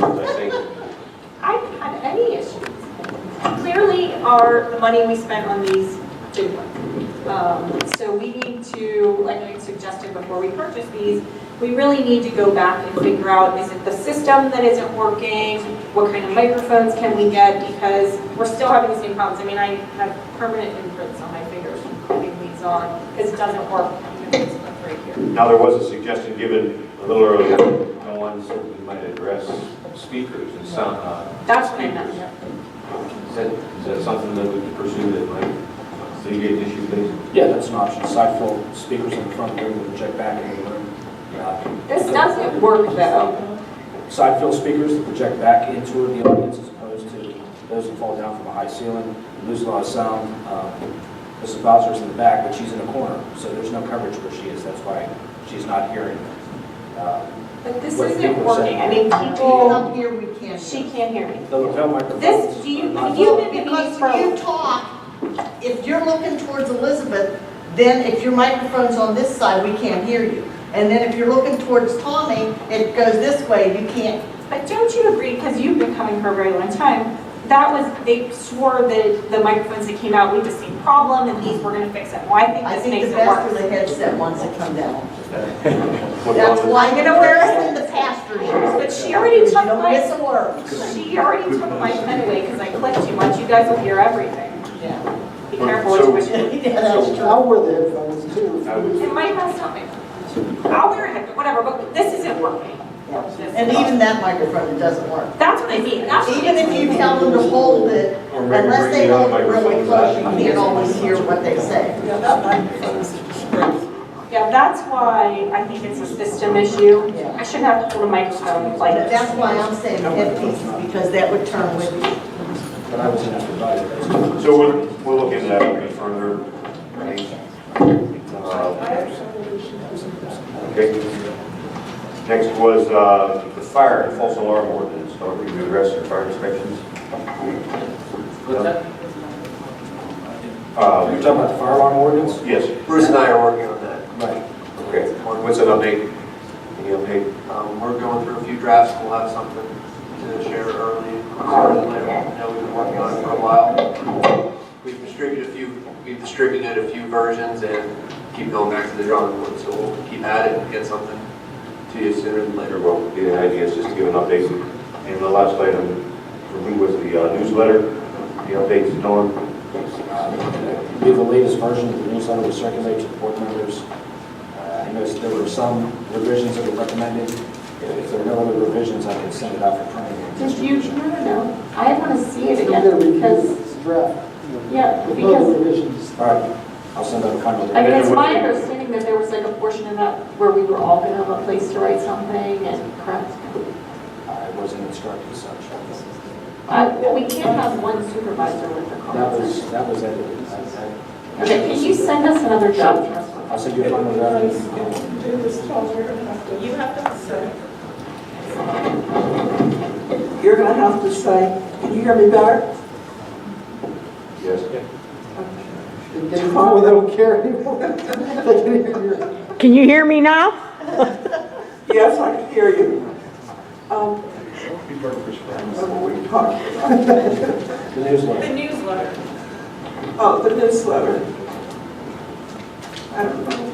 solutions, I think. I haven't had any issues. Clearly, the money we spent on these didn't work. So we need to, like I suggested before we purchase these, we really need to go back and figure out, is it the system that isn't working? What kind of microphones can we get? Because we're still having the same problems. I mean, I have permanent imprints on my fingers from putting these on because it doesn't work. Right here. Now, there was a suggestion given a little earlier, no one said we might address speakers and sound. That's what I meant. Is that something that we could pursue that might alleviate the issue, please? Yeah, that's an option. Side fill speakers in the front room will project back into the room. This doesn't work though. Side fill speakers that project back into the audience as opposed to those that fall down from a high ceiling. You lose a lot of sound. Mrs. Bowser's in the back, but she's in a corner, so there's no coverage where she is. That's why she's not hearing. But this isn't working. I mean, Even people, up here, we can't. she can't hear me. The lapel microphones. This, do you, are not- you've been giving Because these when you for, talk, if you're looking towards Elizabeth, then if your microphone's on this side, we can't hear you. And then if you're looking towards Tommy, it goes this way, you can't. but don't you agree, because you've been coming for a very long time, that was, they swore that the microphones that came out, we had the same problem, and these were gonna fix it. Well, I think I this think makes the it best are worse. the headset ones that come down. What That's about why I'm gonna wear it. in the pasture shoes. But she already You took don't my, get to work. she already took my pen away because I clicked too much. You guys will hear everything. Yeah. Be careful what you wish. Yeah, that's true. I'll wear the headphones too. It might mess up my phone. I'll wear a headset, whatever, but this isn't working. And even that microphone, it doesn't work. That's what I mean. That's what Even makes if you me- tell them to hold it, Or maybe unless they bring the other hold it really microphones close, out. you can't always hear what they say. Yeah, that microphone is great. Yeah, that's why I think it's a system issue. Yeah. I shouldn't have to hold a microphone like this. That's why I'm saying headpieces, because that would turn with you. But I wasn't after advisor. So we'll look into that a bit further. Okay. Next was the fire and false alarm ordinance. So we can address your fire inspections. What's that? You're talking about the fire alarm ordinance? Yes. Bruce and I are working on that. Right. Okay. What's an update? Any update? We're going through a few drafts. We'll have something to share early. Sooner than later. I know we've been working on it for a while. We've distributed a few versions and keep going back to the drawing board. So we'll keep at it and get something to you sooner than later. Well, the idea is just to give an update. And the last item for me was the newsletter. The updates, Dawn. We have the latest version of the newsletter we circulate to the board members. I noticed there were some revisions that were recommended. If there are no other revisions, I can send it out for printing. Did you, no. I want to see it Still again gonna because, It's a draft. yeah, With no because, revisions. All right, I'll send out a final. I mean, it's my understanding that there was like a portion of that where we were all going to have a place to write something and correct. I wasn't instructed as such. Well, we can't have one supervisor with the comments. That was edited. Okay, can you send us another draft? I'll send you a final draft. You have to say. You're gonna have to say, can you hear me better? Yes. Oh, they don't care anymore. They can hear you. Can you hear me now? Yes, I can hear you. What were you talking about? The newsletter. The newsletter. Oh, the newsletter. I don't know.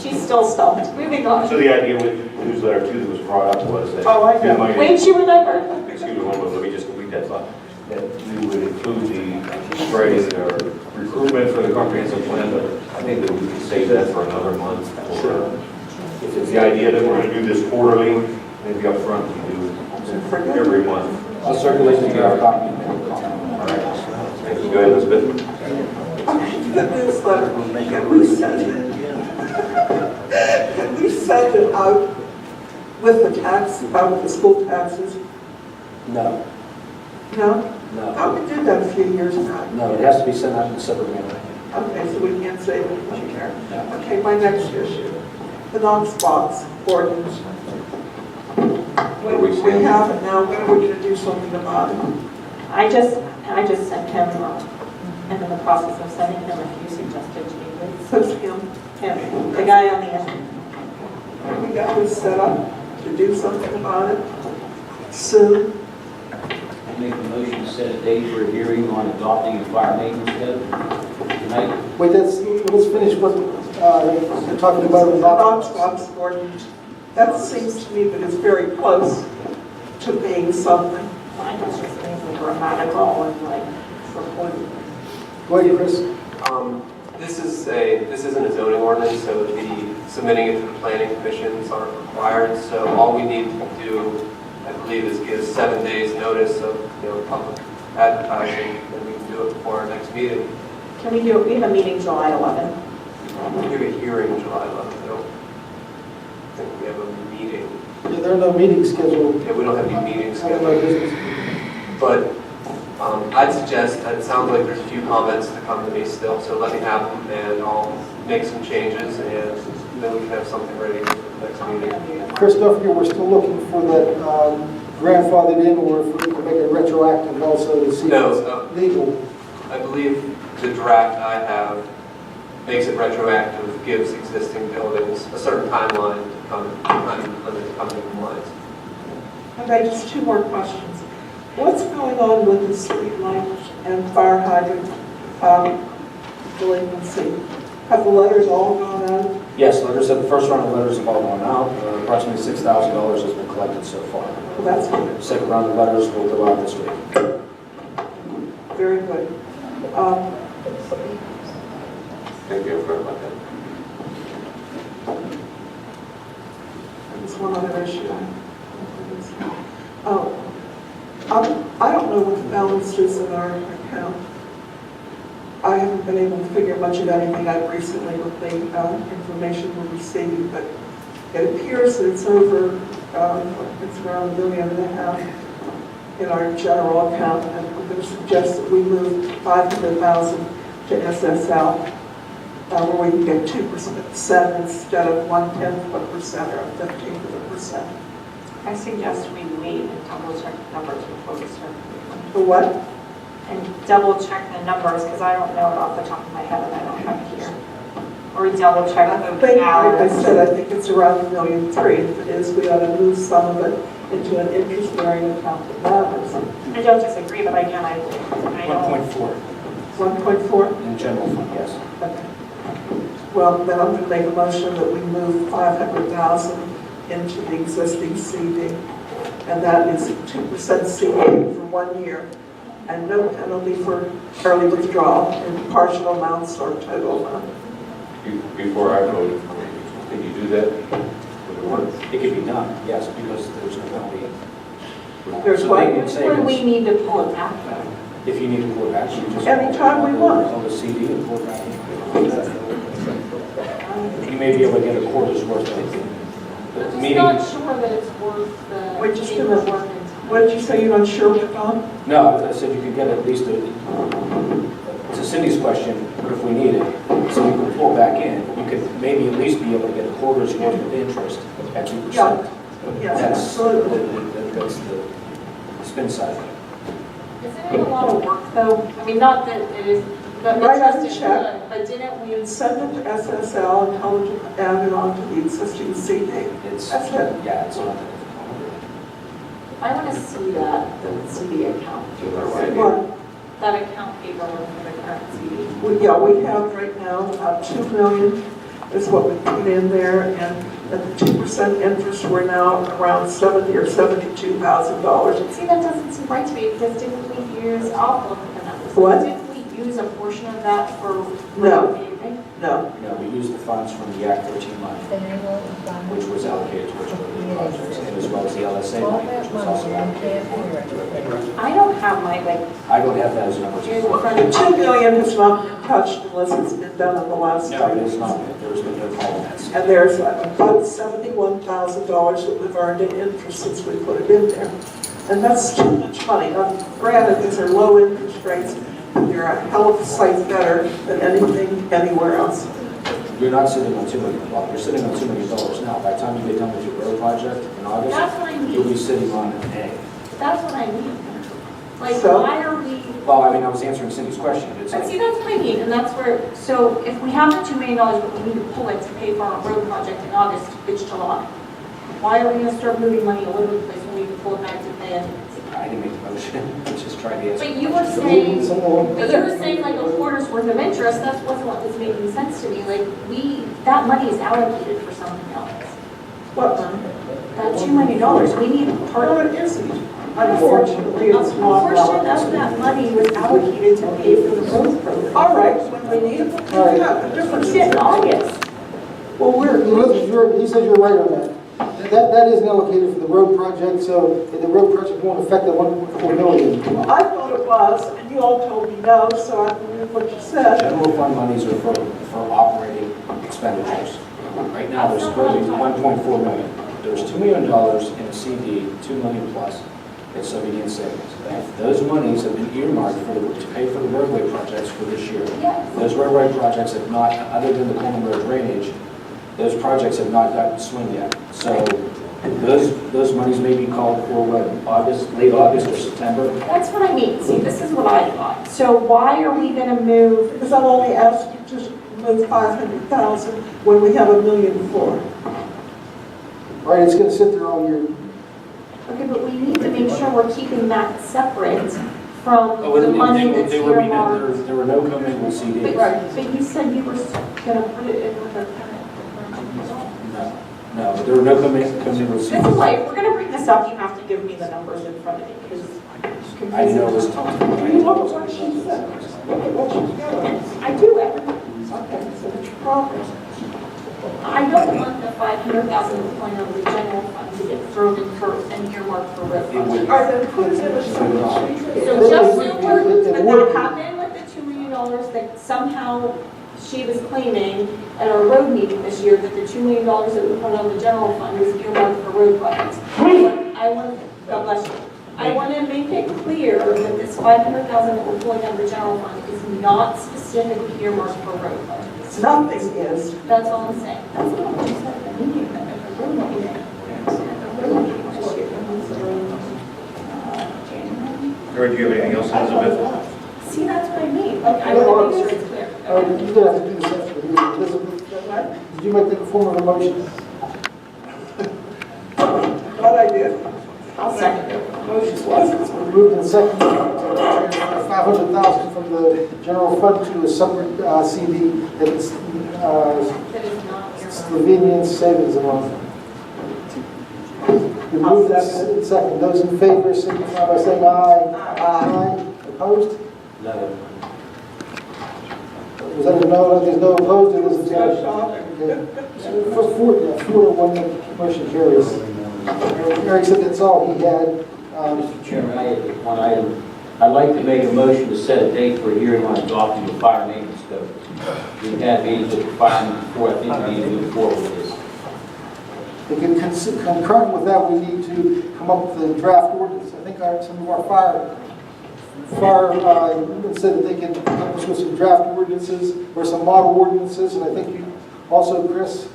She's still stumped. Moving on. So the idea with the newsletter too that was brought up was that. Oh, I know. we might- Wait, she remembered. Excuse me, one moment, let me just complete that thought. That we would include the writing or recruitment for the comprehensive plan, but I think that we could save that for another month. Or if it's the idea that we're going to do this quarterly, maybe up front we do every month. I'll circulate the draft copy. All right. Thank you. Go ahead, Elizabeth. The newsletter, can we send it? Can we send it out with the tax, with the school taxes? No, No? no, Oh, we did that a few years back. no, it has to be sent out in a separate mail. Okay, so we can't say that we care. No. Okay, my next issue, the non-spots ordinance. Where we We stand? have it now, when are we gonna do something about it? I just sent him, and in the process of sending him a few suggested changes. Says him, Him, the guy on the end. we got this set up to do something about it. Sue? I make a motion to set a date for a hearing on adopting a fire maintenance code tonight. Wait, let's finish what, we're talking about. The non-Scots ordinance. That seems to me that it's very close to being something. Mine was just mainly grammatical and like reporting. Go ahead, Chris. This isn't a zoning ordinance, so submitting it to the planning commissions aren't required. So all we need to do, I believe, is give 7 days notice of, public advertising, and we can do it before our next meeting. Can we do it? We have a meeting July 11th. We have a hearing July 11th. I don't think we have a meeting. Yeah, there are no meetings scheduled. Yeah, we don't have any meetings I have scheduled. no business. But I'd suggest, it sounds like there's a few comments that come to me still, so let me have them and I'll make some changes and then we can have something ready for the next meeting. Chris, don't forget, we're still looking for that grandfathered in, or if we can make it retroactive also to see if No, it's legal. I believe the draft I have makes it retroactive, gives existing buildings a certain timeline to come into compliance. Okay, just two more questions. What's going on with the street light and fire hydrant delinquency? Have the letters all gone out? Yes, letters, the first round of letters have all gone out. Approximately $6,000 has been collected so far. Well, that's good. The second round of letters will go out this week. Very good. Thank you for about that. There's one other issue. I don't know what the balance is in our account. I haven't been able to figure much of anything out recently with the information we're receiving, but it appears that it's over, it's around $1.5 million in our general account, and I'm going to suggest that we move $500,000 to SSL, where we can get 2% instead of 0.1% or 15%. I suggest we wait and double check the numbers before we start. For what? And double check the numbers, because I don't know it off the top of my head and I don't have it here. Or double check I the think, like I hours. said, I think it's around $1.3 million. If it is, we ought to move some of it into an interest-bearing account that matters. I don't disagree, but again, I don't. 1.4 1.4? in general fund, yes. Okay. Well, then I'm going to make a motion that we move $500,000 into the existing CD, and that is 2% CD for 1 year, and no penalty for early withdrawal in partial amounts or total amount. Before I vote, can you do that? Would it work? It can be done, yes, because there's no penalty. There's So what? they can When say do we need to pull it back though? if you need to pull it back, you just. Anytime we want. On the CD and pull it back. You may be able to get a quarter's worth of I'm just meeting. not sure that it's worth the Wait, just a paperwork minute. and time. What did you say, you're not sure, Tom? No, I said you could get at least to Cindy's question, what if we need it? So you can pull back in, you could maybe at least be able to get a quarter's worth of interest at 2%. Yes, That's absolutely. that's the spin side. Isn't it a lot of work though? I mean, not that it is, the Right on interest is check. good, but didn't we? Send it to SSL and tell them to add it on to the existing CD. It's, That's it. yeah, it's not. I want to see the CD account paperwork. Well, That account paperwork for the current CD. we have right now about $2 million is what we put in there, and at the 2% interest, we're now around $70,000 or $72,000. See, that doesn't seem right to me, because didn't we use, I'll look at the numbers. What? Didn't we use a portion of that for No. paving? No, No, we used the funds from the Act 13 money, which was allocated towards road projects, and as well as the LSA money, which was also allocated for. I don't have my, like, I don't have those numbers. here's in front the of $2 me. million has not been touched unless it's been done in the last No, time. it is not, there's been no call on that. And there's about $71,000 that we've earned in interest since we put it in there. And that's too much money. Now, granted, these are low interest rates, and they're a hell of a sight better than anything anywhere else. You're not sitting on $2 million, well, you're sitting on $2 million now. By the time you get done with your road project in August, That's what I you'll be mean. sitting on an A. That's what I mean. Like, So? why are we? Well, I mean, I was answering Cindy's question. It's But see, like, that's what I mean, and that's where, so if we have the $2 million, but we need to pull it to pay for our road project in August, it's July. Why are we gonna start moving money all over the place when we can pull it back to pay plan. I didn't make the motion, I just tried to answer. But you were saying like a quarter's worth of interest, that wasn't what was making sense to me. Like, that money is allocated for something else. What money? That $2 million, we need part No, of it isn't. Unfortunately, it's A not. portion of that money was allocated to pay for the road program. All right, when we need it, we'll pick it up. The difference We did in is, August. well, He says you're right on that. That isn't allocated for the road project, so the road project won't affect the 1.4 million. I thought it was, and you all told me no, so I believe what you said. General fund monies are for operating expenditures. Right now, there's supposed to be 1.4 million. There's $2 million in a CD, 2 million plus, that's subject in savings. Those monies have been earmarked to pay for the roadway projects for this year. Yes. Those roadway projects have not, other than the Coleman Road drainage, those projects have not gotten swing yet. So those monies may be called for what, August, late August or September? That's what I mean. See, this is what I thought. So why are we gonna move? Because I'm only asking you to move 500,000 when we have $1 million for it. All right, it's gonna sit there all year. Okay, but we need to make sure we're keeping that separate from Oh, the money that's there were earmarked. there were no commingled But CDs. but you said you were gonna put it in with our current. No, there were no commingled This is CDs. why, if we're gonna bring this up, you have to give me the numbers in front of me, because it's confusing. I didn't know it was talked Do you look at about. what she said? Look at what she's got. I do everything. Okay, so it's your problem. I don't want the 500,000 going over the general fund to get thrown in for, and earmarked for road It would- projects. All right, then put it in a separate sheet. So just so we're, but that happened with the $2 million that somehow she was claiming at our road meeting this year, that the $2 million that we put on the general fund was earmarked for road projects. I want, God bless you. I want to make it clear that this 500,000 that we're pulling out of the general fund is not specifically earmarked for road projects. Nothing is. That's all I'm saying. That's what I just said at the meeting, at the road meeting. At the road meeting this year. January. Or do you have anything else, Elizabeth? See, that's what I mean. Like, I want to make sure it's clear. You're gonna have to do this after the meeting. Elizabeth, did you make the form of a motion? What I did. I'll second it. Motion was. It's been moved and seconded to transfer 500,000 from the general fund to a separate CD that is That is not earmarked. Slovenian savings amount. Been moved and seconded. Those in favor, signify by saying aye. Aye. Opposed? No. Was that a no? There's no opposed, it was a No yes. shopping. Okay. So for 4 to 1, the motion carries. Eric said that's all he had. Mr. Chairman, I have one item. I'd like to make a motion to set a date for a hearing on adopting the Fire Maintenance Code. We've had meetings with the firemen before, I think we need to move forward with this. Concurrent with that, we need to come up with a draft ordinance. I think some of our fire said that they can help us with some draft ordinances or some model ordinances, and I think you also, Chris,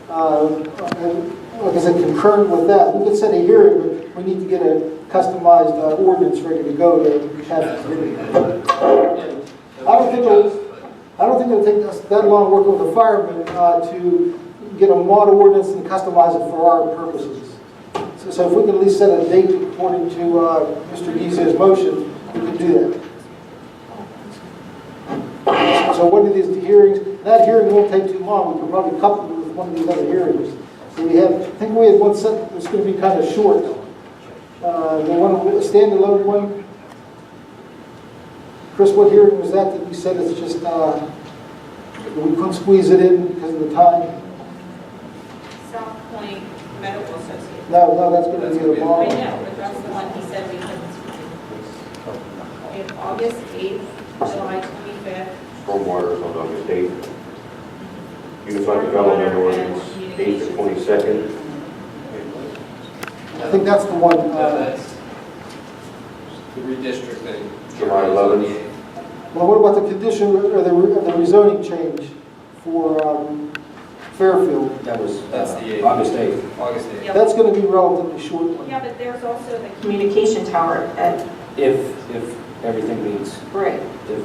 like I said, concurrent with that. We could set a hearing, but we need to get a customized ordinance ready to go to have it hearing. I don't think it'll take us that long working with the firemen to get a model ordinance and customize it for our purposes. So if we can at least set a date according to Mr. Egizio's motion, we can do that. So one of these hearings, that hearing won't take too long. We can probably couple it with one of these other hearings. So we have, I think we had one set that's going to be kind of short. The one, a standalone one. Chris, what hearing was that we said it's just, we couldn't squeeze it in because of the time? South Point Medical Association. No, that's going to be I tomorrow. know, but that's the one he said we couldn't. In August 8th, July 25th. Stormwater is on August 8th. Unified Development Ordinance, 8th to 22nd. I think that's the one. That's the redistricting. July 11th. Well, what about the condition or the rezoning change for Fairfield? That's the August 8th. August 8th. That's going to be relatively short one. Yeah, but there's also the communication tower at, If everything meets. right. If